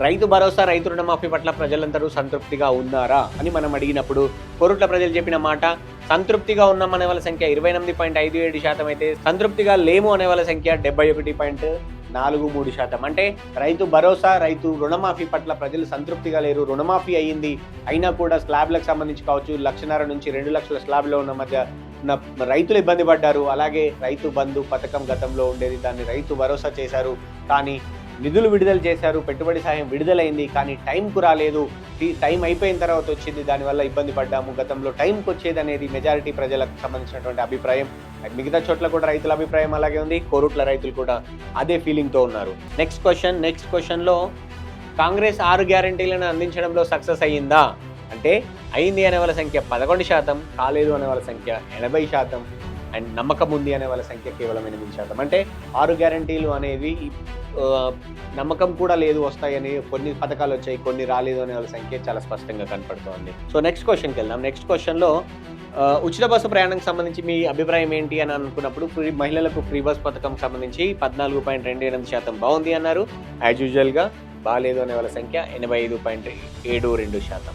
రైతు భరోసా, రైతు రుణమాఫీ పట్ల ప్రజలందరూ సంతృప్తిగా ఉన్నారా అని మనం అడిగినప్పుడు కోరుట్ల ప్రజలు చెప్పిన మాట సంతృప్తిగా ఉన్నాం అనే వాళ్ళ సంఖ్య 28.57% అయితే సంతృప్తిగా లేము అనే వాళ్ళ సంఖ్య 71.43%. అంటే రైతు భరోసా, రైతు రుణమాఫీ పట్ల ప్రజలు సంతృప్తిగా లేరు. రుణమాఫీ అయ్యింది, అయినా కూడా స్లాబ్లకు సంబంధించి కావచ్చు 1.5 నుంచి 2 లక్షల స్లాబ్లో ఉన్న మధ్య రైతులు ఇబ్బంది పడ్డారు. అలాగే రైతు బంధు పథకం గతంలో ఉండేది, దాన్ని రైతు భరోసా చేశారు, కానీ నిధులు విడుదల చేశారు, పెట్టుబడి సాయం విడుదలైంది, కానీ టైంకు రాలేదు. టైం అయిపోయిన తర్వాత వచ్చింది, దానివల్ల ఇబ్బంది పడ్డాము. గతంలో టైంకి వచ్చేది అనేది మెజారిటీ ప్రజలకు సంబంధించినటువంటి అభిప్రాయం. మిగతా చోట్ల కూడా రైతుల అభిప్రాయం అలాగే ఉంది. కోరుట్ల రైతులు కూడా అదే ఫీలింగ్తో ఉన్నారు. నెక్స్ట్ క్వశ్చన్లో కాంగ్రెస్ 6 గ్యారంటీలను అందించడంలో సక్సెస్ అయ్యిందా అంటే అయింది అనే వాళ్ళ సంఖ్య 11%, కాలేదు అనే వాళ్ళ సంఖ్య 80%, అండ్ నమ్మకం ఉంది అనే వాళ్ళ సంఖ్య కేవలం 8%. అంటే 6 గ్యారంటీలు అనేవి నమ్మకం కూడా లేదు వస్తాయని, కొన్ని పథకాలు వచ్చాయి కొన్ని రాలేదు అనే వాళ్ళ సంఖ్య చాలా స్పష్టంగా కనపడుతోంది. సో నెక్స్ట్ క్వశ్చన్కి వెళ్దాం. నెక్స్ట్ క్వశ్చన్లో ఉచిత బస్సు ప్రయాణంకి సంబంధించి మీ అభిప్రాయం ఏంటి అని అనుకున్నప్పుడు మహిళలకు ఫ్రీ బస్ పథకం సంబంధించి 14.28% బాగుంది అన్నారు. యాజ్ యూజువల్గా బాగాలేదు అనే వాళ్ళ సంఖ్య 85.72%.